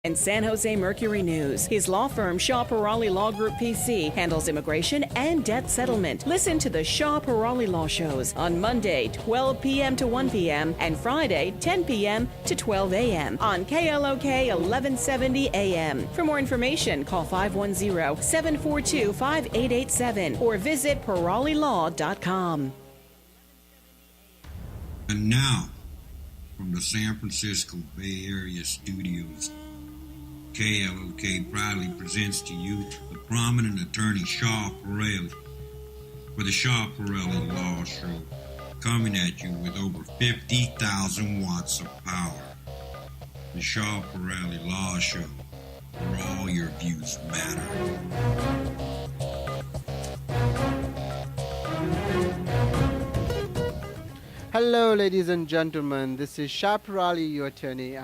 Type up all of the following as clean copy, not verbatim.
And San Jose Mercury News. His law firm, Shah Peerally Law Group PC, handles immigration and debt settlement. Listen to the Shah Peerally Law Shows on Monday, 12 p.m. to 1 p.m. and Friday, 10 p.m. to 12 a.m. on KLOK 1170 a.m. For more information, call 510-742-5887 or visit PeerallyLaw.com. And now, from the San Francisco Bay Area studios, KLOK proudly presents to you the prominent attorney Shah Peerally for the Shah Peerally Law Show, coming at you with over 50,000 watts of power. The Shah Peerally Law Show, where all your views matter. Hello, ladies and gentlemen. This is Shah Peerally, your attorney.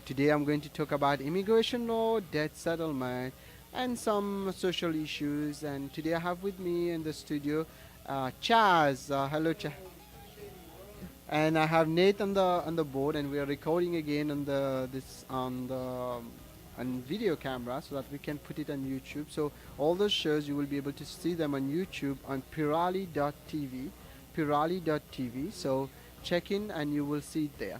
Today I'm going to talk about immigration law, debt settlement, and some social issues. And today I have with me in the studio Chaz. Hello, Chaz. And I have Nate on the board, and we are recording again on video camera so that we can put it on YouTube. So all those shows you will be able to see them on YouTube on Peerally.tv. Peerally.tv. So check in and you will see it there.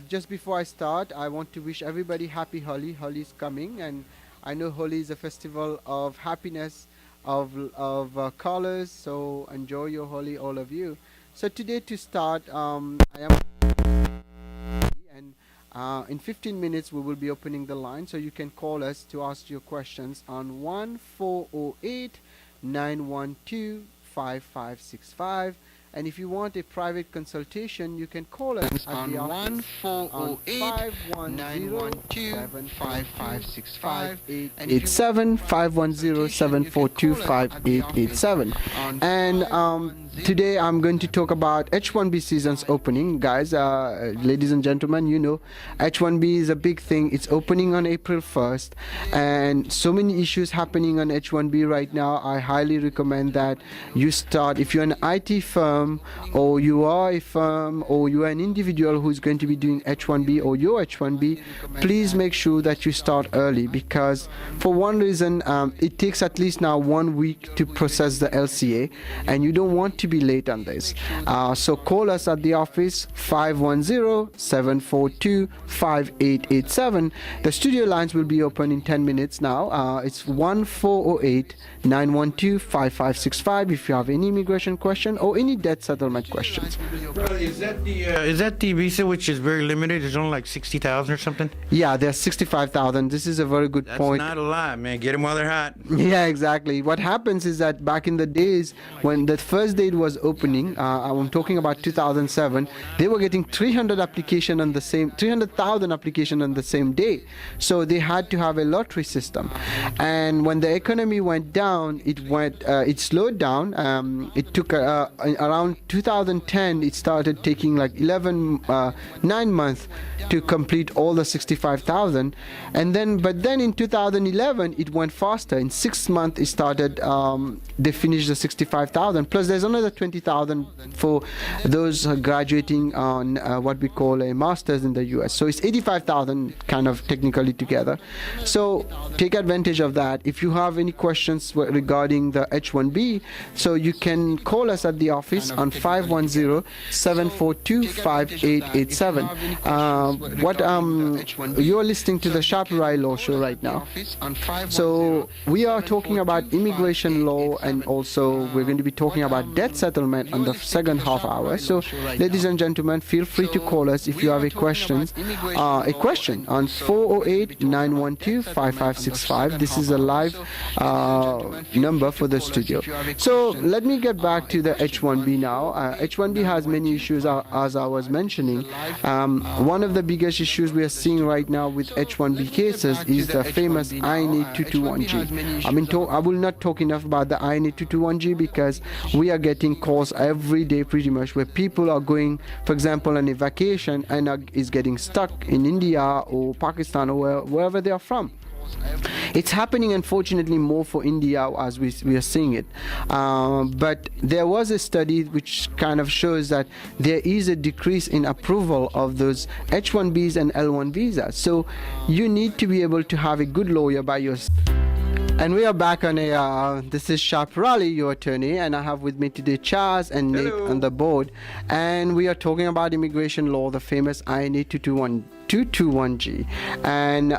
Just before I start, I want to wish everybody happy Holi. Holi is coming, and I know Holi is a festival of happiness, of colors. So enjoy your Holi, all of you. So today to start, in 15 minutes we will be opening the line, so you can call us to ask your questions on 1-408-912-5565. And if you want a private consultation, you can call us on 1-408-912-5565, 510-742-5887. And today I'm going to talk about H-1B season's opening. Guys, ladies and gentlemen, you know H-1B is a big thing. It's opening on April 1st, and so many issues happening on H-1B right now. I highly recommend that you start. If you're an IT firm, or you are a firm, or you are an individual who's going to be doing H-1B or your H-1B, please make sure that you start early, because for one reason, it takes at least now 1 week to process the LCA, and you don't want to be late on this. So call us at the office, 510-742-5887. The studio lines will be open in 10 minutes now. It's 1-408-912-5565 if you have any immigration question or any debt settlement questions. Is that the visa which is very limited? It's only like 60,000 or something? Yeah, there's 65,000. This is a very good point. That's not a lot, man. Get them while they're hot. Yeah, exactly. What happens is that back in the days when the first date was opening, I'm talking about 2007, they were getting 300,000 applications on the same day. So they had to have a lottery system. And when the economy went down, it slowed down. It took around 2010, it started taking like 9 months to complete all the 65,000, but then in 2011 it went faster. In 6 months it started. They finished the 65,000. Plus there's another 20,000 for those graduating on what we call a master's in the U.S. So it's 85,000 kind of technically together. So take advantage of that. If you have any questions regarding the H-1B, so you can call us at the office on 510-742-5887. You're listening to the Shah Peerally Law Show right now. So we are talking about immigration law, and also we're going to be talking about debt settlement on the second half hour. So ladies and gentlemen, feel free to call us if you have a question on 408-912-5565. This is a live number for the studio. So let me get back to the H-1B now. H-1B has many issues, as I was mentioning. One of the biggest issues we are seeing right now with H-1B cases is the famous INA 221G. I will not talk enough about the INA 221G because we are getting calls every day pretty much where people are going, for example, on a vacation and is getting stuck in India or Pakistan or wherever they are from. It's happening, unfortunately, more for India as we are seeing it. But there was a study which kind of shows that there is a decrease in approval of those H-1Bs and L-1 visas. So you need to be able to have a good lawyer by your side. And we are back on a. This is Shah Peerally, your attorney, and I have with me today Charles and Nick on the board, and we are talking about immigration law, the famous INA 221G, and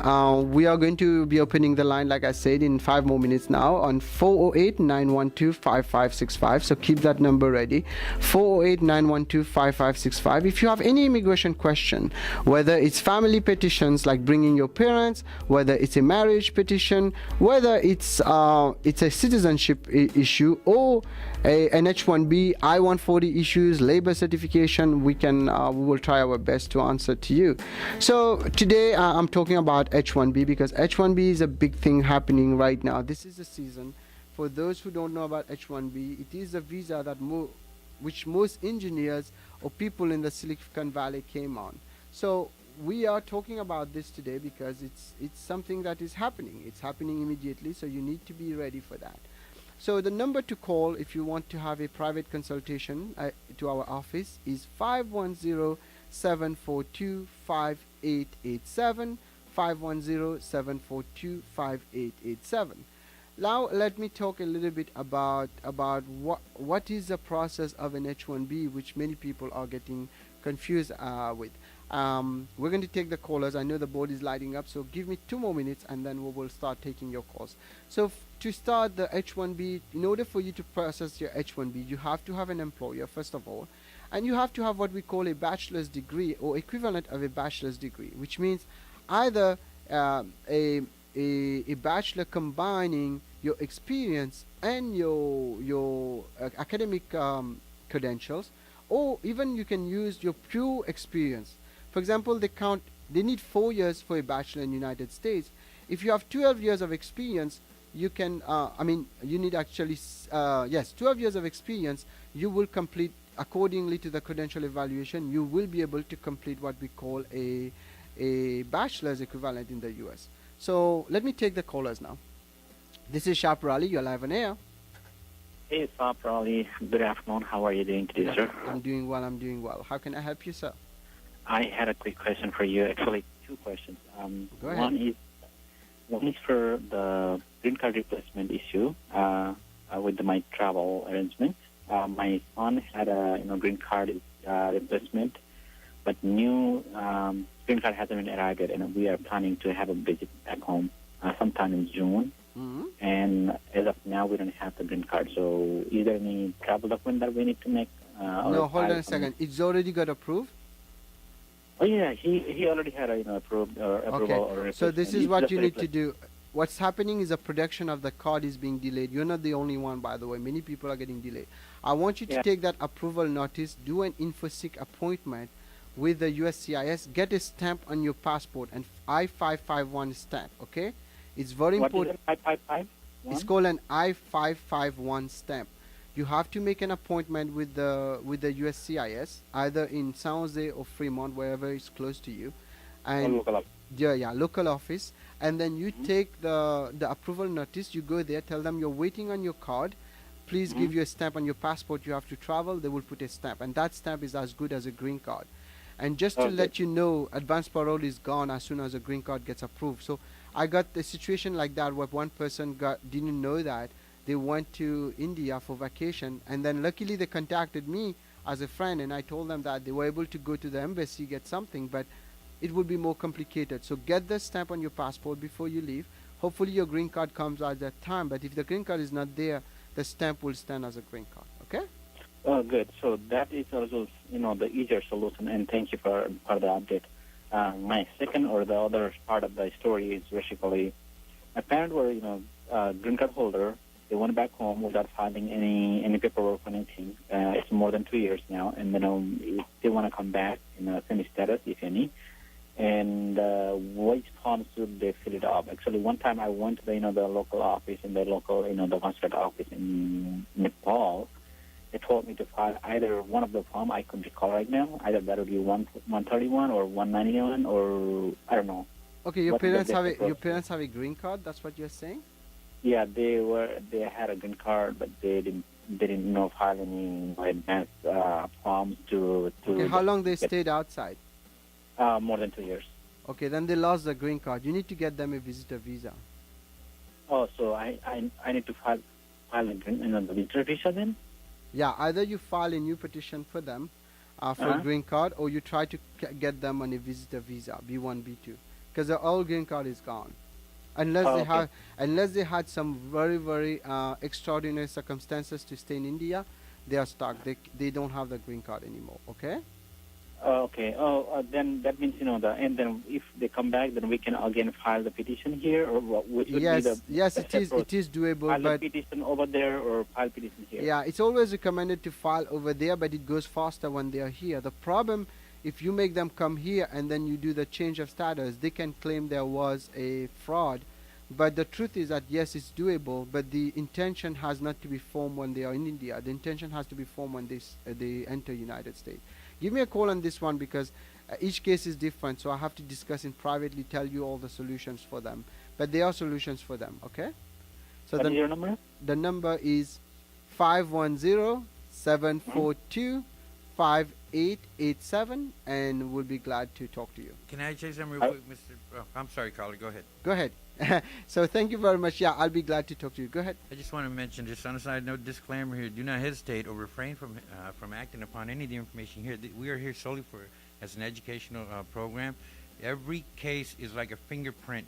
we are going to be opening the line, like I said, in 5 more minutes now on 408-912-5565. So keep that number ready, 408-912-5565. If you have any immigration question, whether it's family petitions like bringing your parents, whether it's a marriage petition, whether it's a citizenship issue, or an H-1B, I-140 issues, labor certification, we will try our best to answer to you. So today I'm talking about H-1B because H-1B is a big thing happening right now. This is the season. For those who don't know about H-1B, it is a visa that which most engineers or people in the Silicon Valley came on. So we are talking about this today because it's something that is happening. It's happening immediately, so you need to be ready for that. So the number to call if you want to have a private consultation to our office is 510-742-5887, 510-742-5887. Now let me talk a little bit about what is the process of an H-1B, which many people are getting confused with. We're going to take the callers. I know the board is lighting up, so give me 2 more minutes and then we will start taking your calls. So to start the H-1B, in order for you to process your H-1B, you have to have an employer, first of all, and you have to have what we call a bachelor's degree or equivalent of a bachelor's degree, which means either a bachelor combining your experience and your academic credentials, or even you can use your pure experience. For example, they need 4 years for a bachelor in the United States. If you have 12 years of experience, you can, you need actually, 12 years of experience, you will complete, accordingly to the credential evaluation, you will be able to complete what we call a bachelor's equivalent in the US. So let me take the callers now. This is Shah Peerally, you're live on air. Hey, Shah Peerally. Good afternoon. How are you doing today, sir? I'm doing well. How can I help you, sir? I had a quick question for you. Actually, 2 questions. Go ahead. One is for the green card replacement issue with my travel arrangement. My son had a green card replacement, but new green card hasn't been arrived yet, and we are planning to have a visit back home sometime in June. Mm-hmm. And as of now, we don't have the green card. So is there any travel document that we need to make? No, hold on a second. It's already got approved? Oh, yeah. He already had approval. Okay. So this is what you need to do. What's happening is the production of the card is being delayed. You're not the only one, by the way. Many people are getting delayed. I want you to take that approval notice, do an InfoSeek appointment with the USCIS, get a stamp on your passport, and I-551 stamp, okay? It's very important. What is it, 555? It's called an I-551 stamp. You have to make an appointment with the USCIS, either in San Jose or Fremont, wherever is close to you. And local office. Yeah, local office. And then you take the approval notice, you go there, tell them you're waiting on your card. Please give you a stamp on your passport. You have to travel, they will put a stamp. And that stamp is as good as a green card. And just to let you know, advanced parole is gone as soon as a green card gets approved. So I got a situation like that where one person didn't know that. They went to India for vacation, and then luckily they contacted me as a friend, and I told them that they were able to go to the embassy, get something, but it would be more complicated. So get the stamp on your passport before you leave. Hopefully your green card comes at that time, but if the green card is not there, the stamp will stand as a green card. Okay? Oh, good. So that is also, the easier solution, and thank you for the update. My second or the other part of the story is basically my parents were, green card holder. They went back home without filing any paperwork or anything. It's more than 2 years now, and if they want to come back in same status, if any. And which forms should they fill it up? Actually, one time I went to the local office in the local the consulate office in Nepal. They told me to file either one of the form I could recall right now. Either that would be 131 or 191 or I don't know. Okay, your What is the parents have best a your approach? parents have a green card. That's what you're saying. Yeah, they had a green card, but they didn't file any advance forms Okay, how long they get stayed outside? more than 2 years. Okay, then they lost the green card. You need to get them a visitor visa. Oh, so I need to file the visitor visa then? Yeah, either you file a new petition for them for a Uh-huh. green card, or you try to get them on a visitor visa, B1, B2, because the old green card is gone. Unless Oh, they okay. have, unless they had some very very extraordinary circumstances to stay in India, they are stuck. They don't have the green card anymore. Okay. Oh, okay. Oh, then that means and then if they come back, then we can again file the petition here, or which would be the Yes, best it is. approach? It is doable, File the but petition over there or file petition here. yeah, it's always recommended to file over there, but it goes faster when they are here. The problem, if you make them come here and then you do the change of status, they can claim there was a fraud. But the truth is that yes, it's doable, but the intention has not to be formed when they are in India. The intention has to be formed when they enter United States. Give me a call on this one because each case is different, so I have to discuss in privately, tell you all the solutions for them. But there are solutions for them, okay? So What is your number? the number is 510-742-5887, and we'll be glad to talk to you. Can I say something real quick, Mr. Oh, I'm sorry, caller. Go ahead. Go ahead. So thank you very much. Yeah, I'll be glad to talk to you. Go ahead. I just want to mention, just on a side note, disclaimer here: do not hesitate or refrain from acting upon any of the information here. We are here solely for as an educational program. Every case is like a fingerprint.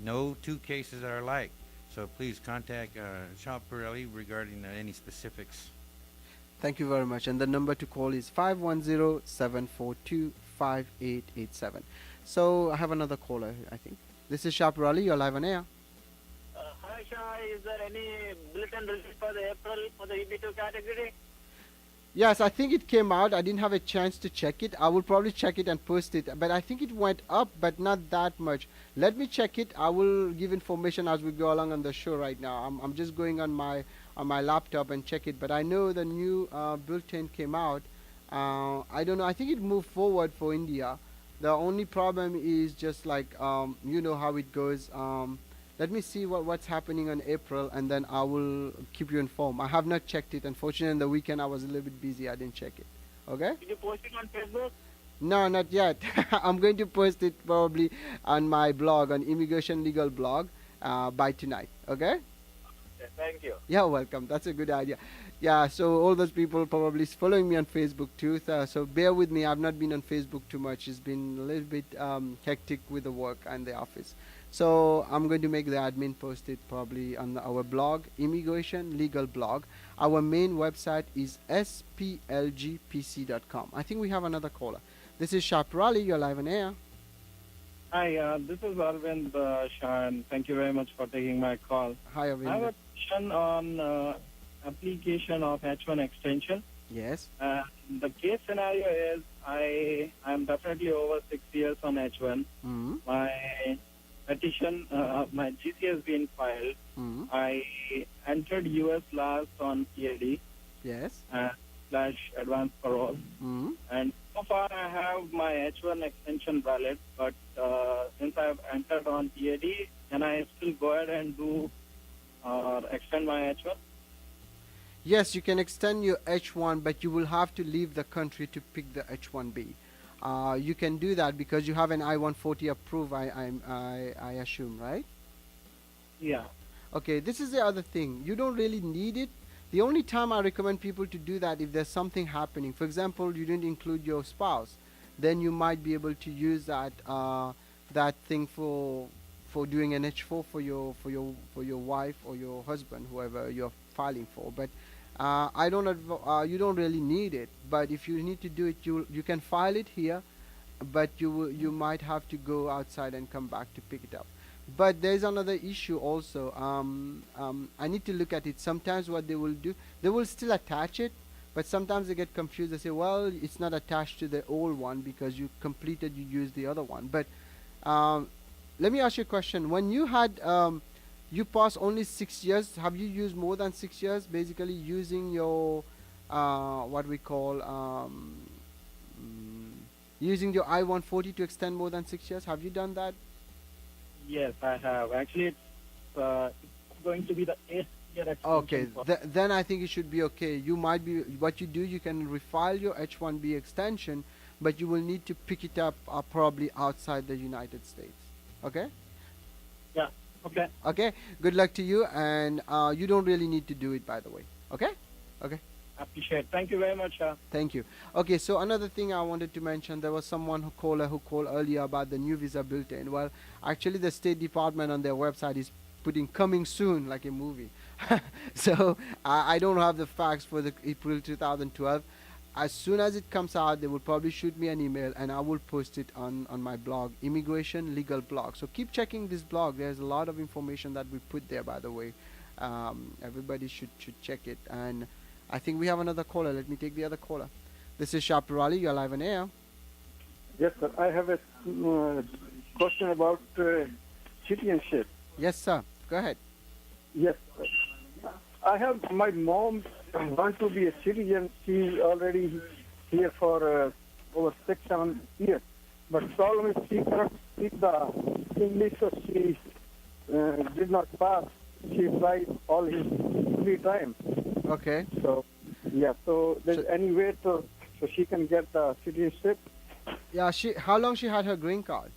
No two cases are alike. So please contact Shah Peerally regarding any specifics. Thank you very much. And the number to call is 510-742-5887. So I have another caller, I think. This is Shah Peerally. You're live on air. Hi, Shah. Is there any bulletin released for the April for the EB2 category? Yes, I think it came out. I didn't have a chance to check it. I will probably check it and post it. But I think it went up, but not that much. Let me check it. I will give information as we go along on the show right now. I'm just going on my laptop and check it. But I know the new bulletin came out. I don't know. I think it moved forward for India. The only problem is just like you know how it goes. Let me see what's happening on April, and then I will keep you informed. I have not checked it. Unfortunately, on the weekend I was a little bit busy. I didn't check it. Okay? Did you post it on Facebook? No, not yet. I'm going to post it probably on my blog, on Immigration Legal blog, by tonight. Okay? Okay, thank you. You're welcome. That's a good idea. Yeah, so all those people probably following me on Facebook too. So bear with me. I've not been on Facebook too much. It's been a little bit hectic with the work and the office. So I'm going to make the admin post it probably on our blog, Immigration Legal blog. Our main website is splgpc.com. I think we have another caller. This is Shah Peerally. You're live on air. Hi, this is Arvind Shah, and thank you very much for taking my call. Hi, I have a Avinder. question on application of H1 extension. Yes. The case scenario is I am definitely over 6 years on H1. Mm-hmm. My petition, my GC has been filed. Mm-hmm. I entered US last on EAD Yes. / advance parole. Mm-hmm. And so far I have my H1 extension valid, but since I have entered on EAD, can I still go ahead and do or extend my H1? Yes, you can extend your H1, but you will have to leave the country to pick the H1B. You can do that because you have an I-140 approved, I assume, right? Yeah. Okay, this is the other thing. You don't really need it. The only time I recommend people to do that if there's something happening. For example, you didn't include your spouse, then you might be able to use that that thing for doing an H4 for your wife or your husband, whoever you're filing for. But I don't you don't really need it. But if you need to do it, you can file it here, but you might have to go outside and come back to pick it up. But there's another issue also. I need to look at it. Sometimes what they will do, they will still attach it, but sometimes they get confused. They say, well, it's not attached to the old one because you completed, you used the other one. But let me ask you a question. When you had you passed only 6 years, have you used more than 6 years, basically using your what we call using your I-140 to extend more than 6 years? Have you done that? Yes, I have. Actually, it's going to be the 8th year Okay, extension. then I think it should be okay. You might be, what you do, you can refile your H1B extension, but you will need to pick it up probably outside the United States. Okay? Yeah. Okay. Okay, good luck to you, and you don't really need to do it, by the way. Okay? Okay. Appreciate. Thank you very much. Thank you. Okay, so another thing I wanted to mention, there was someone who called earlier about the new visa bulletin. Well, actually, the State Department on their website is putting coming soon like a movie. So I don't have the facts for the April 2012. As soon as it comes out, they will probably shoot me an email and I will post it on my blog, Immigration Legal Blog. So keep checking this blog. There's a lot of information that we put there, by the way. Everybody should check it. And I think we have another caller. Let me take the other caller. This is Shah Peerally. You're live on air. Yes, sir. I have a question about citizenship. Yes, sir. Go ahead. Yes, sir. I have my mom want to be a citizen. She's already here for over 6-7 years. But problem is she cannot speak the English, so she did not pass. She tried all his 3 times. Okay. So, yeah. So there's any way so she can get the citizenship? Yeah. How long she had her green card?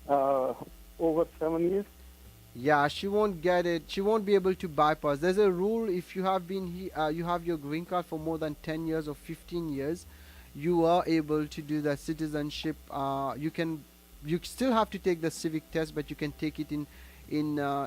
Over 7 years. Yeah, she won't get it. She won't be able to bypass. There's a rule: if you have been you have your green card for more than 10 years or 15 years, you are able to do the citizenship. You still have to take the civic test, but you can take it in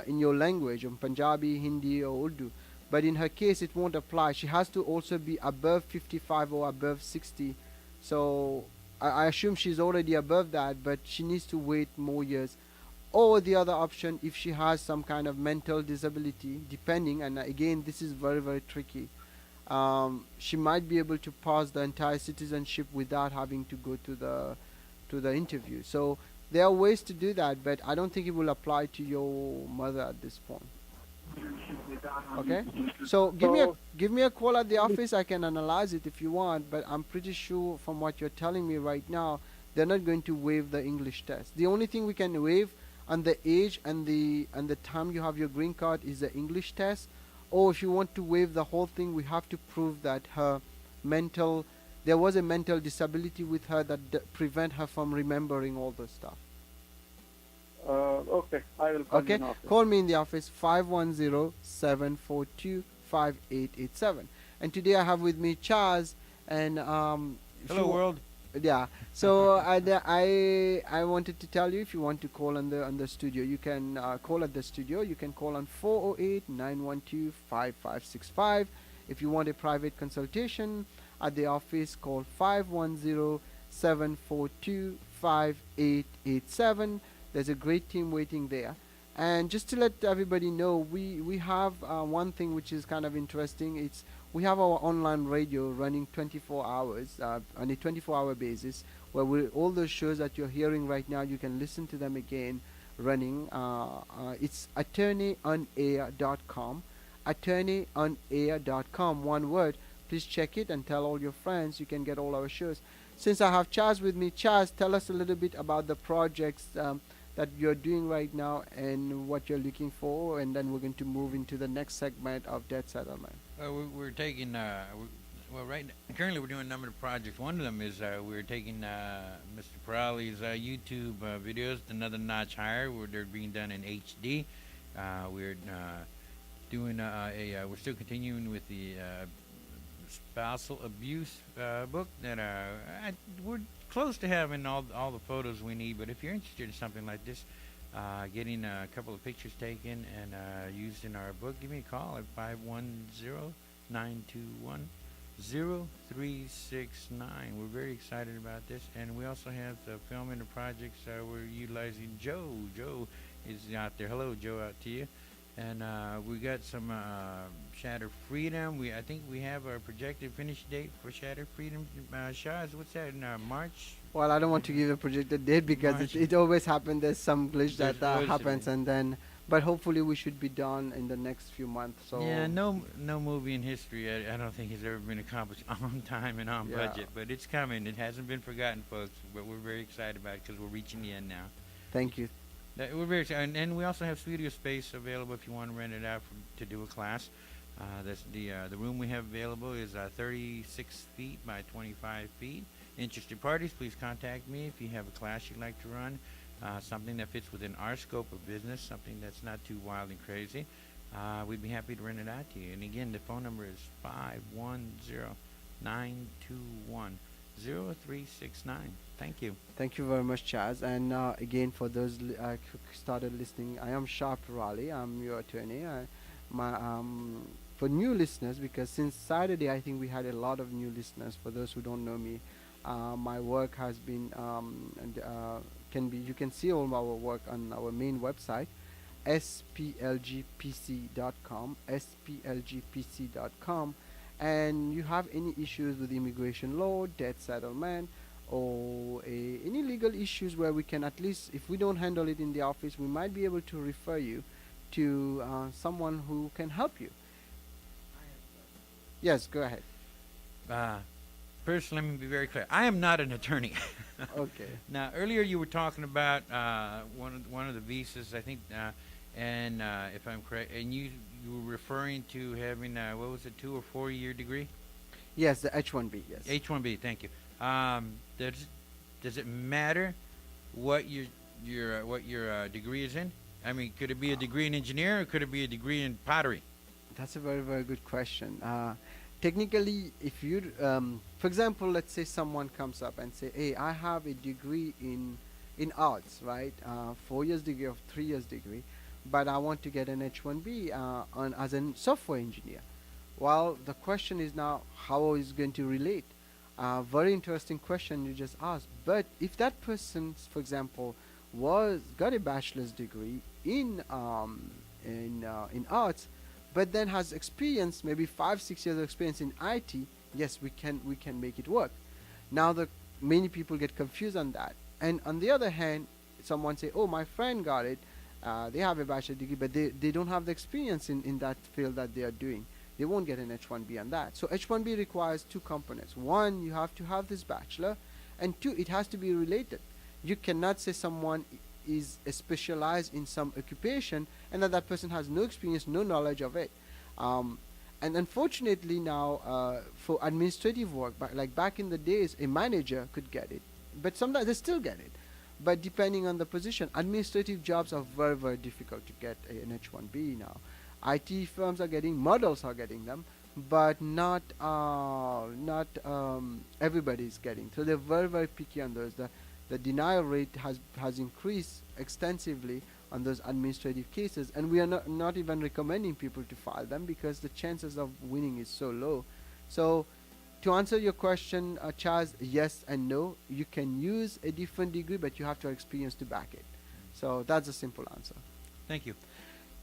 your language, in Punjabi, Hindi, or Urdu. But in her case, it won't apply. She has to also be above 55 or above 60. So I assume she's already above that, but she needs to wait more years. Or the other option, if she has some kind of mental disability, depending, and again this is very, very tricky, she might be able to pass the entire citizenship without having to go to the interview. So there are ways to do that, but I don't think it will apply to your mother at this point. Okay, so give me a call at the office. I can analyze it if you want, but I'm pretty sure from what you're telling me right now, they're not going to waive the English test. The only thing we can waive on the age and the time you have your green card is the English test. Or if you want to waive the whole thing, we have to prove that there was a mental disability with her that prevent her from remembering all the stuff. Okay, I will call you in office. Call me in the office, 510-742-5887. And today I have with me Chaz, and Hello, world. yeah. So I wanted to tell you, if you want to call on the studio, you can call at the studio. You can call on 408-912-5565. If you want a private consultation at the office, call 510-742-5887. There's a great team waiting there. And just to let everybody know, we have one thing which is kind of interesting. We have our online radio running 24 hours on a 24-hour basis, where all those shows that you're hearing right now, you can listen to them again running. It's attorneyonair.com, attorneyonair.com, one word. Please check it and tell all your friends. You can get all our shows. Since I have Chaz with me, Chaz, tell us a little bit about the projects that you're doing right now and what you're looking for, and then we're going to move into the next segment of debt settlement. We're taking, currently we're doing a number of projects. One of them is we're taking Mr. Peerally's YouTube videos another notch higher, where they're being done in HD. We're doing we're still continuing with the spousal abuse book that we're close to having all the photos we need. But if you're interested in something like this, getting a couple of pictures taken and used in our book, give me a call at 510-921-0369. We're very excited about this, and we also have the filming the projects. We're utilizing Joe. Joe is out there. Hello, Joe, out to you. And we got some Shatter Freedom. I think we have our projected finish date for Shatter Freedom. Shah, what's that, in March? Well, I don't want to give a projected date because it always happens. There's some glitch that happens, and then. But hopefully we should be done in the next few months. So yeah, no movie in history I don't think has ever been accomplished on time and on budget. But it's coming. It hasn't been forgotten, folks. But we're very excited about it because we're reaching the end now. Thank you. We're very and we also have studio space available if you want to rent it out to do a class. The room we have available is 36 feet by 25 feet. Interested parties, please contact me if you have a class you'd like to run, something that fits within our scope of business, something that's not too wild and crazy. We'd be happy to rent it out to you. And again, the phone number is 510-921-0369. Thank you. Thank you very much, Chaz. And again, for those who started listening, I am Shah Peerally. I'm your attorney. For new listeners, because since Saturday, I think we had a lot of new listeners. For those who don't know me, my work has been you can see all our work on our main website, splgpc.com, splgpc.com. And you have any issues with immigration law, debt settlement, or any legal issues where we can, at least if we don't handle it in the office, we might be able to refer you to someone who can help you. Yes, go ahead. First, let me be very clear. I am not an attorney. Okay. Now, earlier you were talking about one of the visas, I think, and if I'm correct, and you were referring to having what was it, 2 or 4 year degree? Yes, the H-1B. Yes. H-1B. Thank you. Does it matter what your degree is in? I mean, could it be a degree in engineering, or could it be a degree in pottery? That's a very, very good question. Technically, if you, for example, let's say someone comes up and say, "Hey, I have a degree in arts, right? 4 years degree or 3 years degree, but I want to get an H-1B as a software engineer." Well, the question is now, how is going to relate? Very interesting question you just asked. But if that person, for example, got a bachelor's degree in arts, but then has experience, maybe 5-6 years of experience in IT, yes, we can make it work. Now many people get confused on that. And on the other hand, someone say, "Oh, my friend got it. They have a bachelor's degree, but they don't have the experience in that field that they are doing. They won't get an H-1B on that." So H-1B requires 2 components. One, you have to have this bachelor, and 2, it has to be related. You cannot say someone is specialized in some occupation and that person has no experience, no knowledge of it. And unfortunately now, for administrative work, like back in the days, a manager could get it, but sometimes they still get it. But depending on the position, administrative jobs are very, very difficult to get an H-1B now. IT firms are getting, models are getting them, but not everybody is getting. So they're very, very picky on those. The denial rate has increased extensively on those administrative cases, and we are not even recommending people to file them because the chances of winning is so low. So to answer your question, Chaz, yes and no. You can use a different degree, but you have to have experience to back it. So that's a simple answer. Thank you.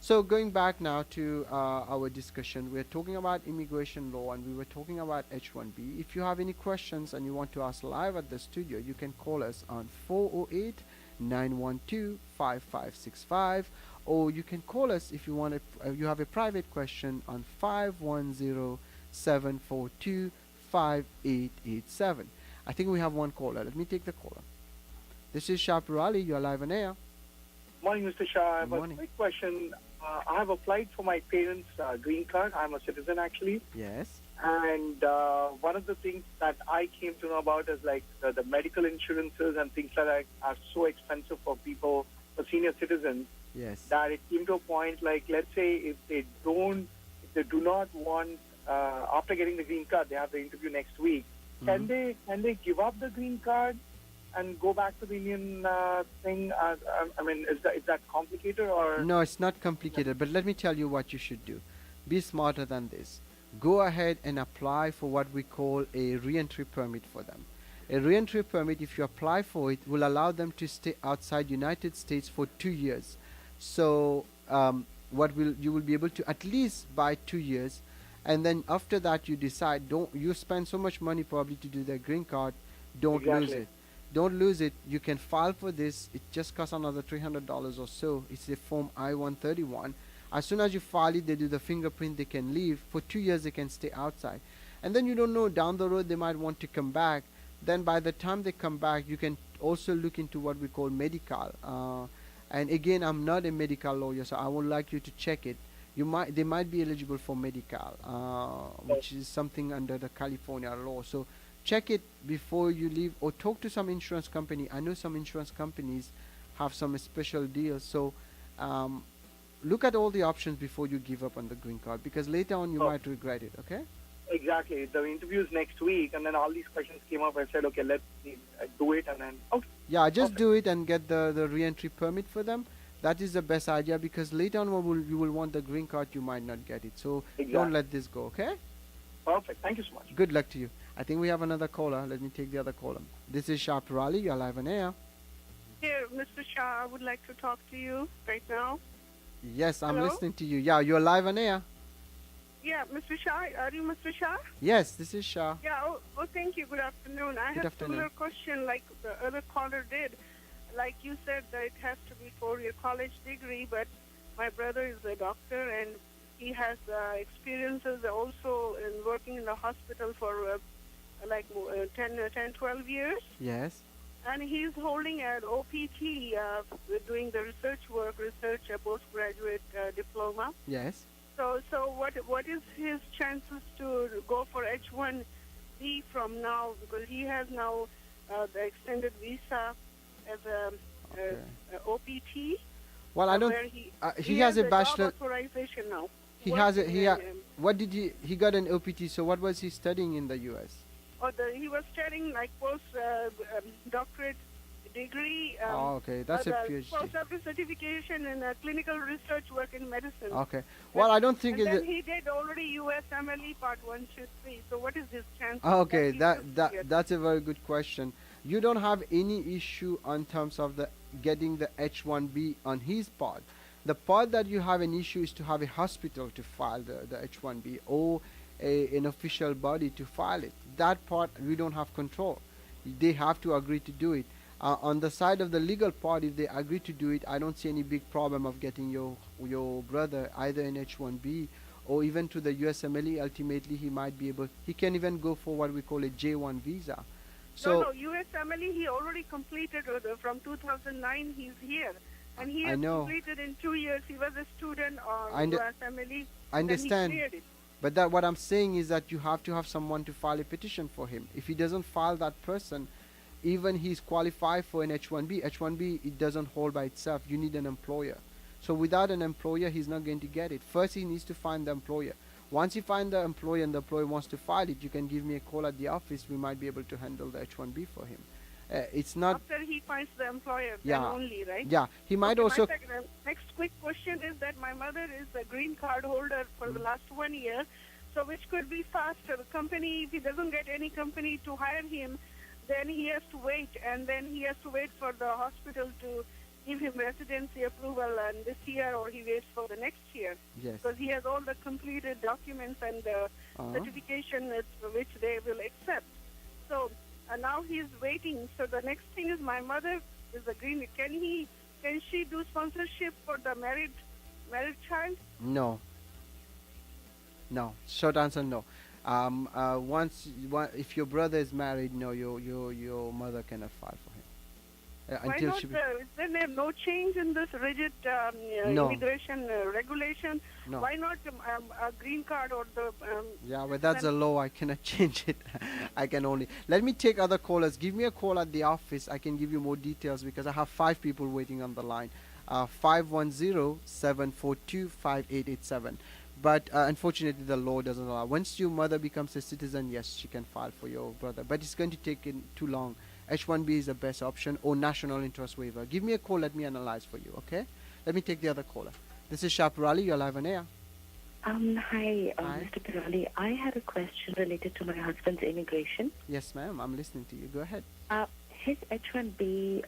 So going back now to our discussion, we're talking about immigration law, and we were talking about H-1B. If you have any questions and you want to ask live at the studio, you can call us on 408-912-5565, or you can call us if you want you have a private question on 510-742-5887. I think we have one caller. Let me take the caller. This is Shah Peerally. You're live on air. Morning, Mr. Shah. I have Morning. a quick question. I have applied for my parents' green card. I'm a citizen, actually. Yes. And one of the things that I came to know about is like the medical insurances and things like that are so expensive for people, for senior citizens, Yes. that it came to a point like, let's say if they do not want, after getting the green card, they have the interview next week. Can they give up the green card and go back to the Indian thing? I mean, is that complicated or? No, it's not complicated, but let me tell you what you should do. Be smarter than this. Go ahead and apply for what we call a re-entry permit for them. A re-entry permit, if you apply for it, will allow them to stay outside United States for 2 years. So you will be able to at least buy 2 years, and then after that you decide, you spend so much money probably to do the green card, don't lose it. Don't lose it. You can file for this. It just costs another $300 or so. It's a form I-131. As soon as you file it, they do the fingerprint, they can leave. For 2 years, they can stay outside. And then you don't know, down the road, they might want to come back. Then by the time they come back, you can also look into what we call medical. And again, I'm not a medical lawyer, so I would like you to check it. They might be eligible for medical, which is something under the California law. So check it before you leave, or talk to some insurance company. I know some insurance companies have some special deals. So look at all the options before you give up on the green card, because later on you might regret it. Okay? Exactly. The interview's next week, and then all these questions came up. I said, okay, let's do it, and then Yeah, just do it and get the re-entry permit for them. That is the best idea, because later on you will want the green card, you might not get it. So don't let this go, okay? Perfect. Thank you so much. Good luck to you. I think we have another caller. Let me take the other caller. This is Shah Peerally. You're live on air. Here, Mr. Shah, I would like to talk to you right now. Yes, I'm Hello? listening to you. Yeah, you're live on air. Yeah, Mr. Shah, are you Mr. Shah? Yes, this is Shah. Yeah, thank you. Good afternoon. I have a similar question like the other caller did. Like you said, that it has to be for your college degree, but my brother is a doctor and he has experiences also in working in the hospital for 12 years. Yes. And he's holding an OPT, doing the research work, postgraduate diploma. Yes. So what is his chances to go for H-1B from now? Because he has now the extended visa as a OPT. Well, I don't. He has a bachelor. Job authorization now. What did he got an OPT? So what was he studying in the U.S.? He was studying like doctorate degree. Okay, that's a PhD. Postgraduate certification in clinical research work in medicine. Okay. Well, I don't think. And then he did already USMLE Part 1, 2, 3. So what is his chance? Okay, that's a very good question. You don't have any issue on terms of getting the H-1B on his part. The part that you have an issue is to have a hospital to file the H-1B, or an official body to file it. That part we don't have control. They have to agree to do it. On the side of the legal part, if they agree to do it, I don't see any big problem of getting your brother either in H-1B or even to the USMLE. Ultimately, he can even go for what we call a J-1 visa. So no, USMLE he already completed from 2009. He's here, and he has completed in 2 years. He was a student on USMLE. I understand. He cleared it. But what I'm saying is that you have to have someone to file a petition for him. If he doesn't file that person, even he's qualified for an H-1B. H-1B, it doesn't hold by itself. You need an employer. So without an employer, he's not going to get it. First, he needs to find the employer. Once you find the employer and the employer wants to file it, you can give me a call at the office. We might be able to handle the H-1B for him. It's not... After he finds the employer, then only, right? Yeah, he might also... Next quick question is that my mother is a green card holder for the last 1 year, so which could be faster. The company, if he doesn't get any company to hire him, then he has to wait, and then he has to wait for the hospital to give him residency approval and this year, or he waits for the next year. Yes. Because he has all the completed documents and certification which they will accept. So now he's waiting. So the next thing is my mother is a green. Can she do sponsorship for the married child? No. Short answer, no. If your brother is married, no, your mother cannot file for him. Why not? Is there no change in this rigid immigration regulation? No. Why not a green card or the... yeah, but that's a law. I cannot change it. I can only... Let me take other callers. Give me a call at the office. I can give you more details because I have 5 people waiting on the line. 510-742-5887. But unfortunately, the law doesn't allow. Once your mother becomes a citizen, yes, she can file for your brother. But it's going to take too long. H-1B is the best option, or national interest waiver. Give me a call. Let me analyze for you, okay? Let me take the other caller. This is Shah Peerally. You're live on air. Hi, Mr. Peerally. I had a question related to my husband's immigration. Yes, ma'am. I'm listening to you. Go ahead. His H-1B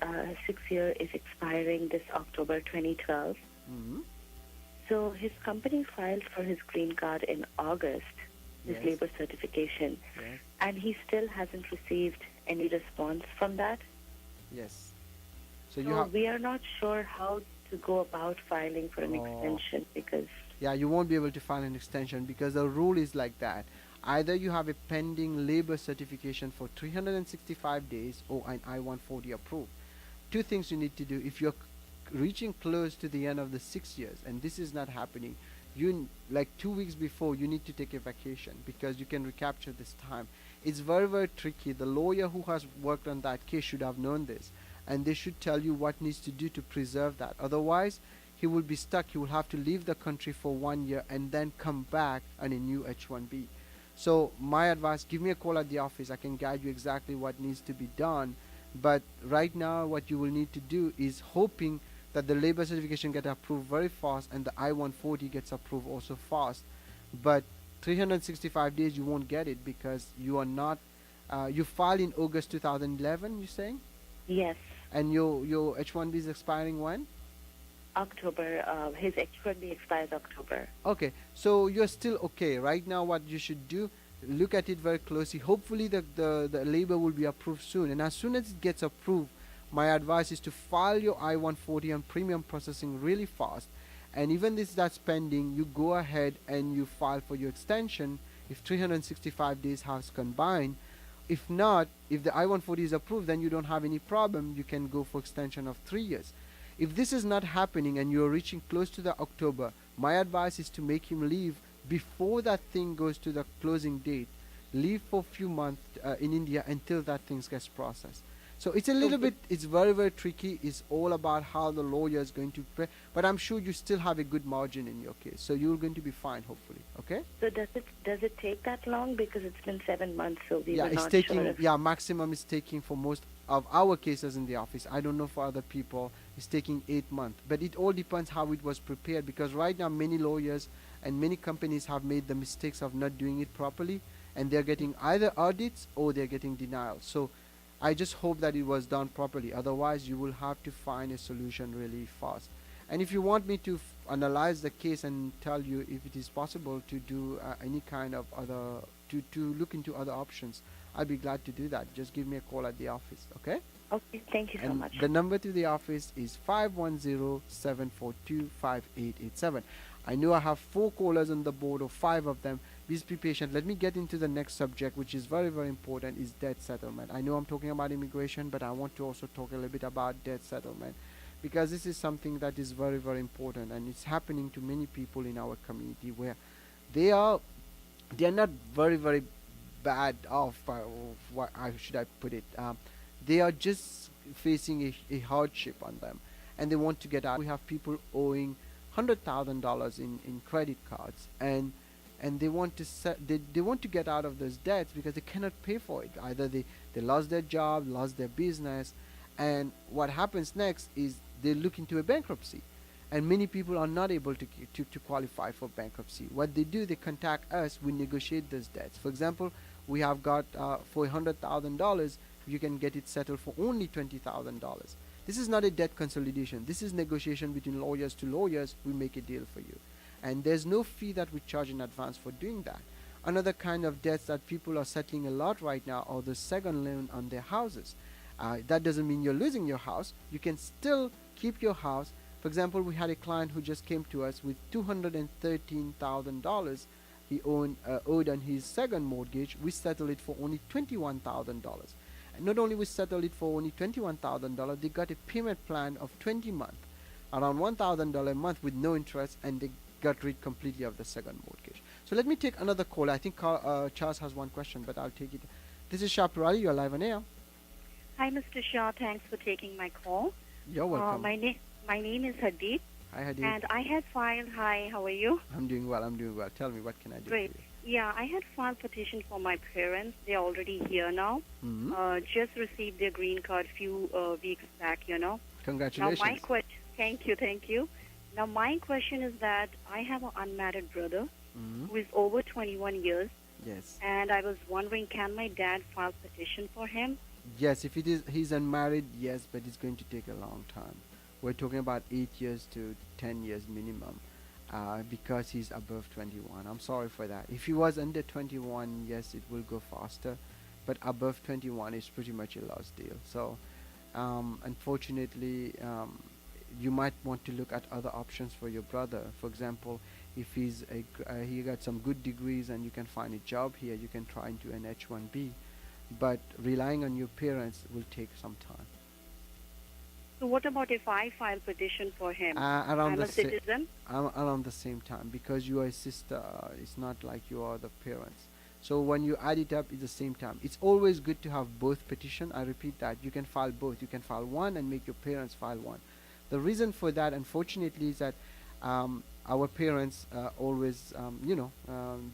6 year is expiring this October 2012. Mm-hmm. So his company filed for his green card in August, his labor certification, and he still hasn't received any response from that. Yes. So we are not sure how to go about filing for an extension because... Yeah, you won't be able to file an extension because the rule is like that. Either you have a pending labor certification for 365 days or an I-140 approved. 2 things you need to do. If your reaching close to the end of the 6 years and this is not happening, like 2 weeks before you need to take a vacation because you can recapture this time. It's very, very tricky. The lawyer who has worked on that case should have known this, and they should tell you what needs to do to preserve that. Otherwise, he will be stuck. He will have to leave the country for 1 year and then come back on a new H-1B. So my advice, give me a call at the office. I can guide you exactly what needs to be done. But right now, what you will need to do is hoping that the labor certification gets approved very fast and the I-140 gets approved also fast. But 365 days you won't get it because you are not, you filed in August 2011, you're saying? Yes. And your H-1B is expiring when? October. His H-1B expires October. Okay, so you're still okay. Right now what you should do, look at it very closely. Hopefully the labor will be approved soon, and as soon as it gets approved, my advice is to file your I-140 on premium processing really fast. And even if that's pending, you go ahead and you file for your extension if 365 days has combined. If not, if the I-140 is approved, then you don't have any problem. You can go for extension of 3 years. If this is not happening and you're reaching close to the October, my advice is to make him leave before that thing goes to the closing date. Leave for a few months in India until that thing gets processed. So it's a little bit, it's very, very tricky. It's all about how the lawyer is going to pay. But I'm sure you still have a good margin in your case. So you're going to be fine, hopefully. Okay? So does it take that long? Because it's been 7 months, so we yeah, were it's not taking, sure. yeah, maximum is taking for most of our cases in the office. I don't know for other people. It's taking 8 months. But it all depends how it was prepared. Because right now many lawyers and many companies have made the mistakes of not doing it properly. And they're getting either audits or they're getting denial. So I just hope that it was done properly. Otherwise, you will have to find a solution really fast. And if you want me to analyze the case and tell you if it is possible to do any kind of other, to look into other options, I'll be glad to do that. Just give me a call at the office, okay? Okay, thank you so much. The number to the office is 510-742-5887. I know I have 4 callers on the board, or 5 of them. Please be patient. Let me get into the next subject, which is very, very important, is debt settlement. I know I'm talking about immigration, but I want to also talk a little bit about debt settlement, because this is something that is very, very important, and it's happening to many people in our community where they are not very, very bad off, what should I put it? They are just facing a hardship on them, and they want to get out. We have people owing $100,000 in credit cards, and they want to they want to get out of those debts because they cannot pay for it. Either they lost their job, lost their business, and what happens next is they look into a bankruptcy, and many people are not able to qualify for bankruptcy. What they do, they contact us, we negotiate those debts. For example, we have got for $100,000, you can get it settled for only $20,000. This is not a debt consolidation. This is negotiation between lawyers to lawyers. We make a deal for you. And there's no fee that we charge in advance for doing that. Another kind of debts that people are settling a lot right now are the second loan on their houses. That doesn't mean you're losing your house. You can still keep your house. For example, we had a client who just came to us with $213,000 he owed on his second mortgage. We settled it for only $21,000. And not only we settled it for only $21,000, they got a payment plan of 20 months, around $1,000 a month with no interest, and they got rid completely of the second mortgage. So let me take another call. I think Charles has one question, but I'll take it. This is Shah Peerally. You're live on air. Hi, Mr. Shah. Thanks for taking my call. You're welcome. My name is Hadid. Hi, Hadid. And I had filed. Hi, how are you? I'm doing well. Tell me, what can I do Great. for you? Yeah, I had filed petition for my parents. They're already here now. Mm-hmm. Just received their green card few weeks back, Congratulations. Now thank you. Now my question is that I have an unmarried brother who is over 21 years. Yes. And I was wondering, can my dad file petition for him? Yes, if he's unmarried, yes, but it's going to take a long time. We're talking about 8 years to 10 years minimum. Because he's above 21. I'm sorry for that. If he was under 21, yes, it will go faster, but above 21 is pretty much a lost deal. So unfortunately, you might want to look at other options for your brother. For example, if he got some good degrees and you can find a job here, you can try into an H-1B, but relying on your parents will take some time. So what about if I file petition for him? Around I'm the a citizen. around the same time, because you are a sister. It's not like you are the parents. So when you add it up, it's the same time. It's always good to have both petition. I repeat that you can file both. You can file one and make your parents file one. The reason for that, unfortunately, is that our parents always,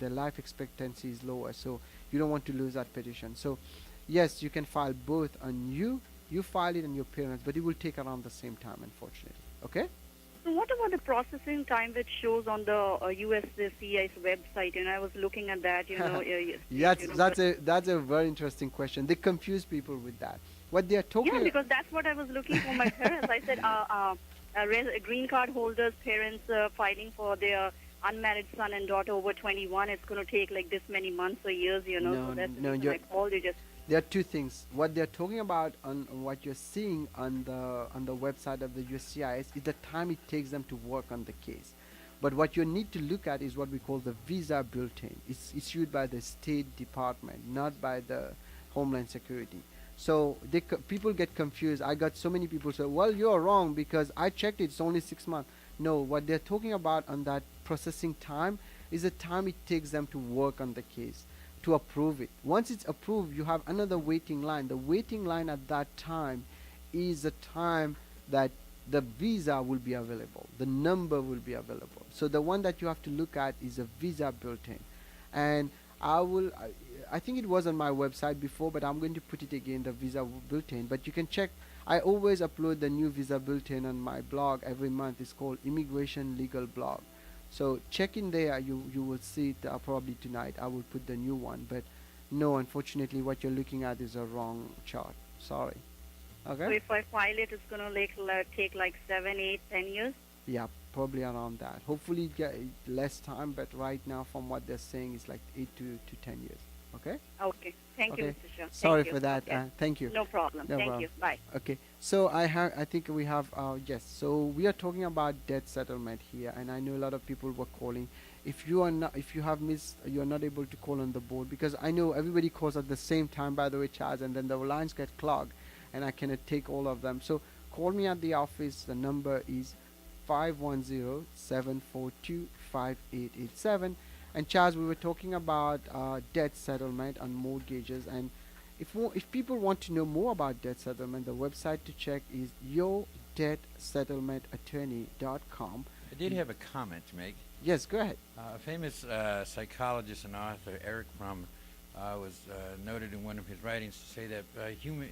their life expectancy is lower. So you don't want to lose that petition. So yes, you can file both on you file it and your parents, but it will take around the same time, unfortunately. Okay? So what about the processing time which shows on the USCIS website? And I was looking at that, That's a very interesting question. They confuse people with that. What they are talking Yeah, because that's what I was looking for my parents. I said, green card holders, parents filing for their unmarried son and daughter over 21, it's going to take like this many months or years, No, so that's no, the reason I called you just... There are two things. What they're talking about on what you're seeing on the website of the USCIS is the time it takes them to work on the case. But what you need to look at is what we call the visa bulletin. It's issued by the State Department, not by the Homeland Security. So people get confused. I got so many people say, well, you're wrong because I checked it, it's only 6 months. No, what they're talking about on that processing time is the time it takes them to work on the case, to approve it. Once it's approved, you have another waiting line. The waiting line at that time is the time that the visa will be available, the number will be available. So the one that you have to look at is a visa bulletin. And I think it was on my website before, but I'm going to put it again, the visa bulletin. But you can check. I always upload the new visa bulletin on my blog every month. It's called Immigration Legal Blog. So check in there, you will see it probably tonight. I will put the new one, but no, unfortunately what you're looking at is a wrong chart. Sorry. Okay? So if I file it, it's going to take like 7, 8, 10 years? Yeah, probably around that. Hopefully it get less time, but right now from what they're saying it's like 8 to 10 years. Okay? Okay. Thank you, Okay. Mr. Shah. Sorry Thank you. for that. Okay. Thank you. No problem. No Thank problem. you. Bye. Okay, so I think we have yes. So we are talking about debt settlement here, and I know a lot of people were calling. If you are not, if you have missed, you are not able to call on the board because I know everybody calls at the same time. By the way, Charles, and then the lines get clogged, and I cannot take all of them. So call me at the office. The number is 510-742-5887. And Charles, we were talking about debt settlement on mortgages, and if people want to know more about debt settlement, the website to check is yourdebtsettlementattorney.com. I did have a comment to make. Yes, go ahead. A famous psychologist and author, Eric Fromm, was noted in one of his writings to say that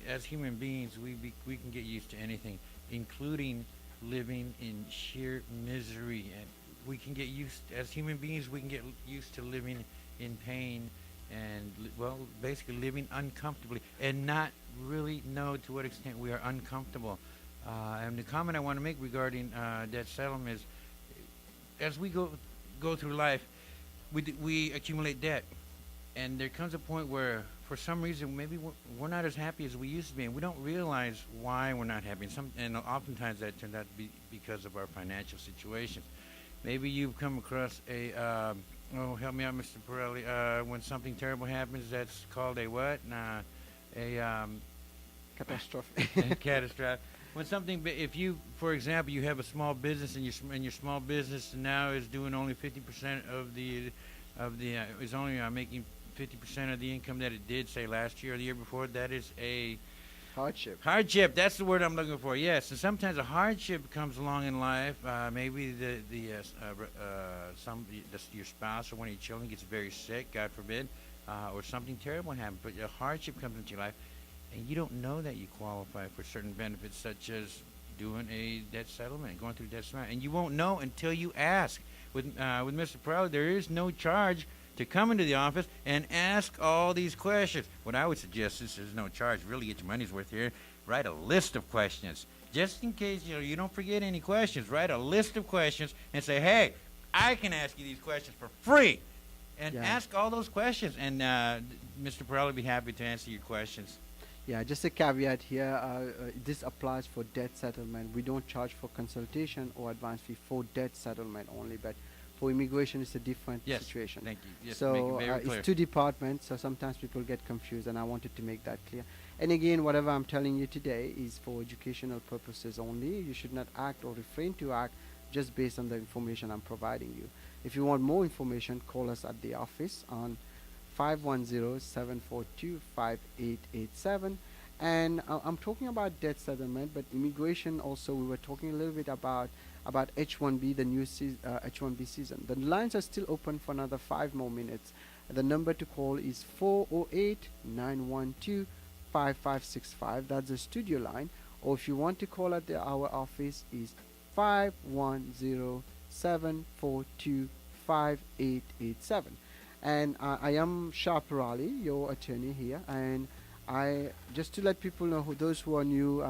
as human beings, we can get used to anything, including living in sheer misery. And we can get used, as human beings, we can get used to living in pain and, basically living uncomfortably and not really know to what extent we are uncomfortable. And the comment I want to make regarding debt settlement is, as we go through life, we accumulate debt, and there comes a point where, for some reason, maybe we're not as happy as we used to be, and we don't realize why we're not happy. And oftentimes that turns out to be because of our financial situation. Maybe you've come across help me out, Mr. Peerally. When something terrible happens, that's called a what? Catastrophe. Catastrophe. When something, if you, for example, you have a small business and your small business now is doing only 50% is only making 50% of the income that it did, say, last year or the year before, that is a hardship. Hardship. That's the word I'm looking for. Yes. And sometimes a hardship comes along in life. Maybe your spouse or one of your children gets very sick, God forbid, or something terrible happens. But a hardship comes into your life, and you don't know that you qualify for certain benefits, such as doing a debt settlement, going through debt settlement, and you won't know until you ask. With Mr. Peerally, there is no charge to come into the office and ask all these questions. What I would suggest is there's no charge. Really get your money's worth here. Write a list of questions. Just in case you don't forget any questions, write a list of questions and say, hey, I can ask you these questions for free. And ask all those questions. And Mr. Peerally will be happy to answer your questions. Yeah, just a caveat here. This applies for debt settlement. We don't charge for consultation or advance fee for debt settlement only, but for immigration, it's a different situation. Thank you. Yes, so it's 2 departments, so sometimes people get confused, and I wanted to make that clear. And again, whatever I'm telling you today is for educational purposes only. You should not act or refrain to act just based on the information I'm providing you. If you want more information, call us at the office on 510-742-5887. And I'm talking about debt settlement, but immigration also. We were talking a little bit about H1B, the new H1B season. The lines are still open for another 5 more minutes. The number to call is 408-912-5565. That's the studio line. Or if you want to call at our office is 510-742-5887. And I am Shah Peerally, your attorney here, and I just to let people know, those who are new,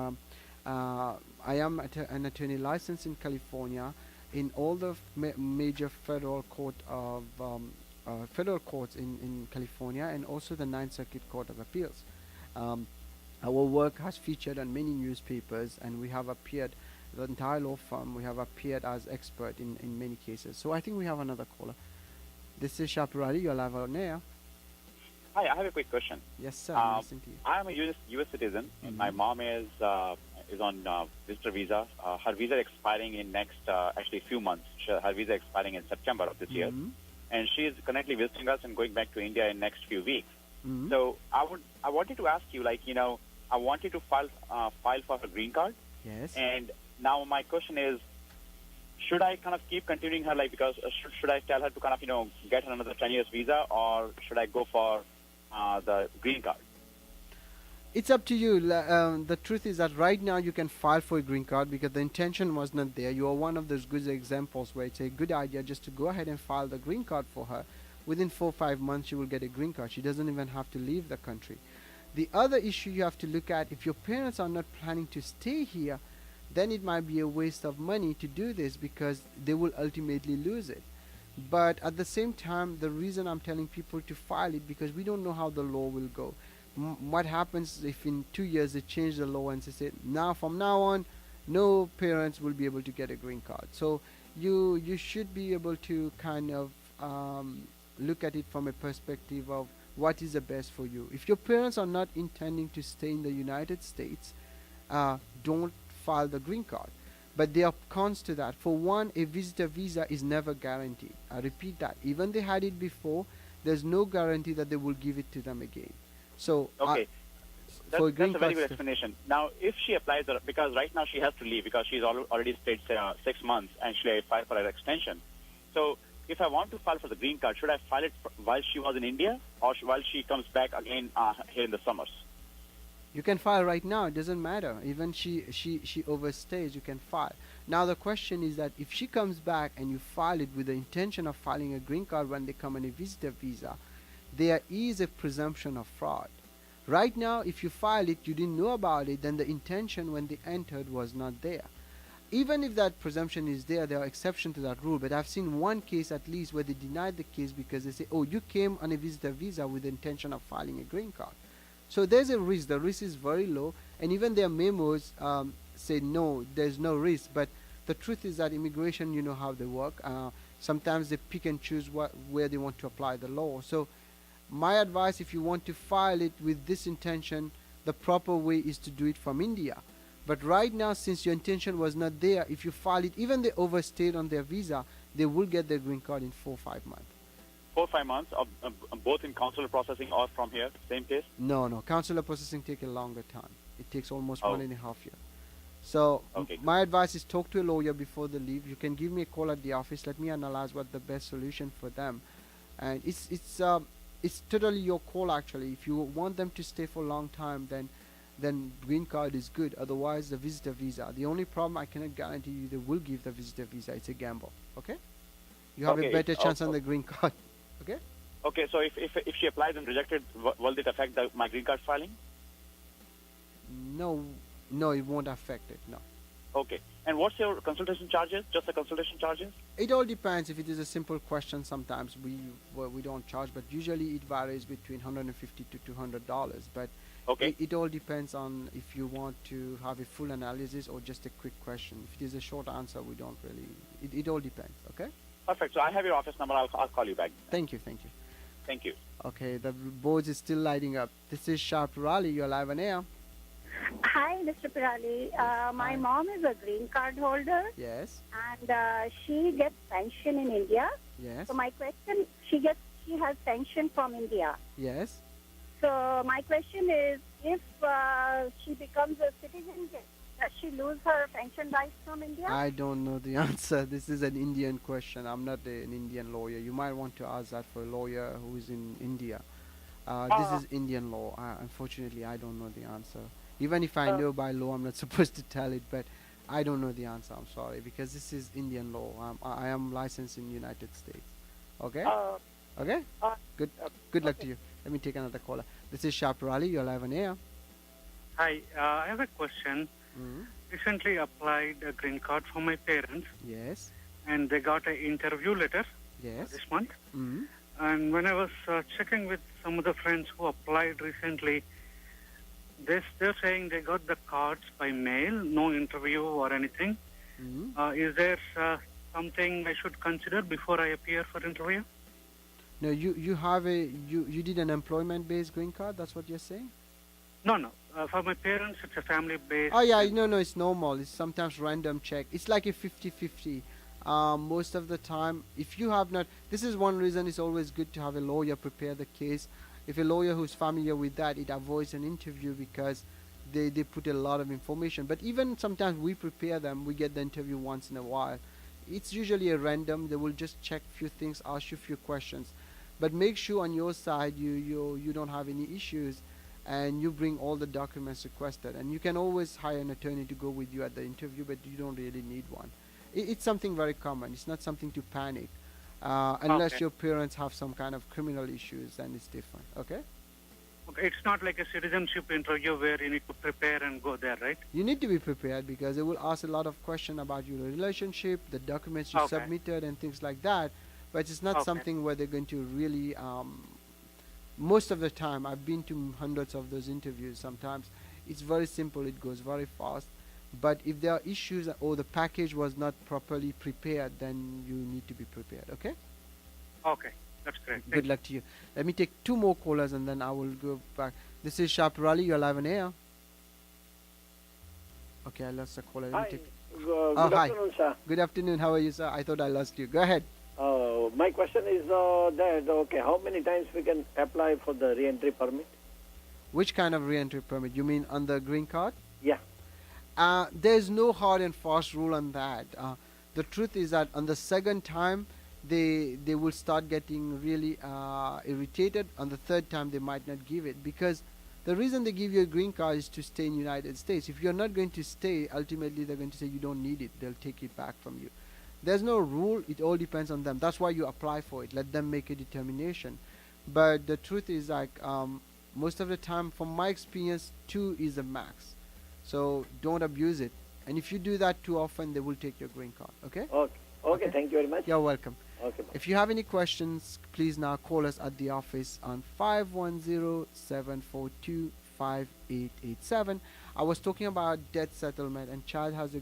I am an attorney licensed in California in all the major federal courts in California, and also the Ninth Circuit Court of Appeals. Our work has featured on many newspapers, and we have appeared, the entire law firm, we have appeared as expert in many cases. So I think we have another caller. This is Shah Peerally, you're live on air. Hi, I have a quick question. Yes, sir. Listen to you. I am a U.S. citizen, and my mom is on visitor visa. Her visa expiring in next actually few months. Her visa expiring in September of this year, and she is currently visiting us and going back to India in next few weeks. So I wanted to ask you, I wanted to file for her green card. Yes. And now my question is, should I kind of keep continuing her, because should I tell her to kind of get her another 10 years visa, or should I go for the green card? It's up to you. The truth is that right now you can file for a green card because the intention was not there. You are one of those good examples where it's a good idea just to go ahead and file the green card for her. Within 4 or 5 months, she will get a green card. She doesn't even have to leave the country. The other issue you have to look at, if your parents are not planning to stay here, then it might be a waste of money to do this because they will ultimately lose it. But at the same time, the reason I'm telling people to file it because we don't know how the law will go. What happens if in 2 years they change the law and say, now from now on, no parents will be able to get a green card. So you should be able to kind of look at it from a perspective of what is the best for you. If your parents are not intending to stay in the United States, don't file the green card. But there are cons to that. For one, a visitor visa is never guaranteed. I repeat that. Even they had it before, there's no guarantee that they will give it to them again. So okay, that's a very good explanation. Now, if she applies, because right now she has to leave because she's already stayed 6 months and she applied for her extension. So if I want to file for the green card, should I file it while she was in India or while she comes back again here in the summers? You can file right now. It doesn't matter. Even she overstays, you can file. Now the question is that if she comes back and you file it with the intention of filing a green card when they come on a visitor visa, there is a presumption of fraud. Right now, if you file it, you didn't know about it, then the intention when they entered was not there. Even if that presumption is there, there are exceptions to that rule. But I've seen one case at least where they denied the case because they say, oh, you came on a visitor visa with the intention of filing a green card. So there's a risk. The risk is very low. And even their memos say, no, there's no risk. But the truth is that immigration, you know how they work. Sometimes they pick and choose where they want to apply the law. So my advice, if you want to file it with this intention, the proper way is to do it from India. But right now, since your intention was not there, if you file it, even they overstayed on their visa, they will get their green card in 4 or 5 months. 4 or 5 months, both in consular processing or from here, same case? No. Consular processing takes a longer time. It takes almost 1.5 years. So my advice is talk to a lawyer before they leave. You can give me a call at the office. Let me analyze what the best solution for them. And it's totally your call, actually. If you want them to stay for a long time, then green card is good. Otherwise, the visitor visa. The only problem, I cannot guarantee you they will give the visitor visa. It's a gamble. Okay? You have a better chance on the green card. Okay? Okay, so if she applies and rejected, will it affect my green card filing? No, it won't affect it, no. Okay. And what's your consultation charges? Just the consultation charges? It all depends. If it is a simple question, sometimes we don't charge, but usually it varies between $150 to $200. But it all depends on if you want to have a full analysis or just a quick question. If it is a short answer, we don't really. It all depends. Okay. Perfect. So I have your office number. I'll call you back. Thank you. Thank you. Okay, the board is still lighting up. This is Shah Peerally. You're live on air. Hi, Mr. Peerally. My mom is a green card holder. Yes. And she gets pension in India. Yes. So my question, she has pension from India. Yes. So my question is, if she becomes a citizen, does she lose her pension rights from India? I don't know the answer. This is an Indian question. I'm not an Indian lawyer. You might want to ask that for a lawyer who is in India. This is Indian law. Unfortunately, I don't know the answer. Even if I know by law, I'm not supposed to tell it, but I don't know the answer. I'm sorry, because this is Indian law. I am licensed in United States. Okay? Okay? Good luck to you. Let me take another caller. This is Shah Peerally. You're live on air. Hi, I have a question. Recently applied a green card for my parents. Yes. And they got an interview letter this month. And when I was checking with some of the friends who applied recently, they're saying they got the cards by mail, no interview or anything. Is there something I should consider before I appear for interview? No, you have you did an employment-based green card. That's what you're saying? No. For my parents, it's a family-based. Oh yeah, no, it's normal. It's sometimes random check. It's like a 50-50. Most of the time, if you have not, this is one reason it's always good to have a lawyer prepare the case. If a lawyer who's familiar with that, it avoids an interview because they put a lot of information. But even sometimes we prepare them, we get the interview once in a while. It's usually a random. They will just check few things, ask you a few questions, but make sure on your side you don't have any issues, and you bring all the documents requested. And you can always hire an attorney to go with you at the interview, but you don't really need one. It's something very common. It's not something to panic. Unless your parents have some kind of criminal issues, then it's different. Okay? Okay, it's not like a citizenship interview where you need to prepare and go there, right? You need to be prepared because they will ask a lot of questions about your relationship, the documents you submitted, and things like that. But it's not something where they're going to really... most of the time, I've been to hundreds of those interviews. Sometimes it's very simple. It goes very fast. But if there are issues or the package was not properly prepared, then you need to be prepared. Okay? Okay. That's great. Good luck to you. Let me take two more callers and then I will go back. This is Shah Peerally. You're live on air. Okay, I lost the caller. Hi. Good hi. afternoon, sir. Good afternoon. How are you, sir? I thought I lost you. Go ahead. My question is how many times we can apply for the re-entry permit? Which kind of re-entry permit? You mean on the green card? Yeah. There's no hard and fast rule on that. The truth is that on the second time, they will start getting really irritated. On the third time, they might not give it, because the reason they give you a green card is to stay in the United States. If you're not going to stay, ultimately they're going to say you don't need it. They'll take it back from you. There's no rule. It all depends on them. That's why you apply for it. Let them make a determination. But the truth is, like, most of the time, from my experience, 2 is the max. So don't abuse it. And if you do that too often, they will take your green card. Okay? Okay. Thank you very much. You're welcome. Okay. Bye. If you have any questions, please now call us at the office on 510-742-5887. I was talking about debt settlement, and Chad has a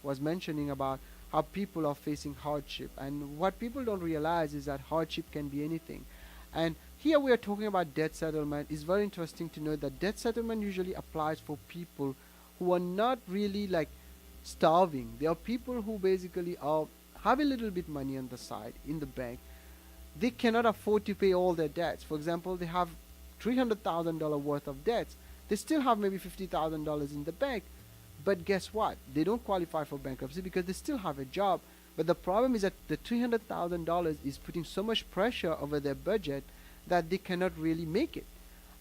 was mentioning about how people are facing hardship. And what people don't realize is that hardship can be anything. And here we are talking about debt settlement. It's very interesting to know that debt settlement usually applies for people who are not really like starving. There are people who basically have a little bit money on the side in the bank. They cannot afford to pay all their debts. For example, they have $300,000 worth of debts. They still have maybe $50,000 in the bank. But guess what? They don't qualify for bankruptcy because they still have a job. But the problem is that the $300,000 is putting so much pressure over their budget that they cannot really make it.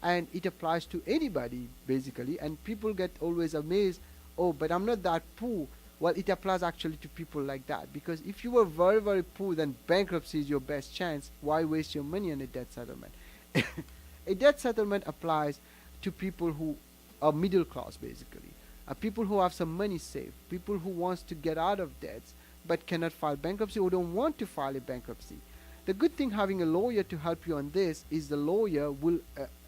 And it applies to anybody, basically. And people get always amazed, oh, but I'm not that poor. Well, it applies actually to people like that. Because if you were very, very poor, then bankruptcy is your best chance. Why waste your money on a debt settlement? A debt settlement applies to people who are middle class, basically. People who have some money saved. People who wants to get out of debts but cannot file bankruptcy or don't want to file a bankruptcy. The good thing having a lawyer to help you on this is the lawyer will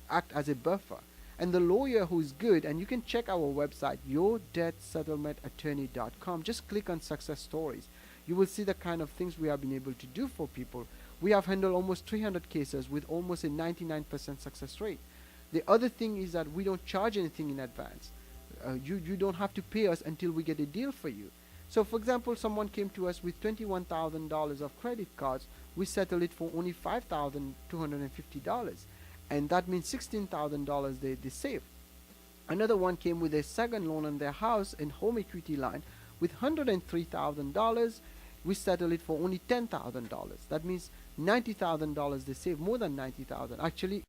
act as a buffer. And the lawyer who is good, and you can check our website, yourdebtsettlementattorney.com. Just click on success stories. You will see the kind of things we have been able to do for people We have handled almost 300 cases with almost a 99% success rate. The other thing is that we don't charge anything in advance. You don't have to pay us until we get a deal for you. So for example, someone came to us with $21,000 of credit cards. We settle it for only $5,250, and that means $16,000 they save. Another one came with a second loan on their house and home equity line with $103,000. We settle it for only $10,000. That means $90,000 they save, more than $90,000. Actually,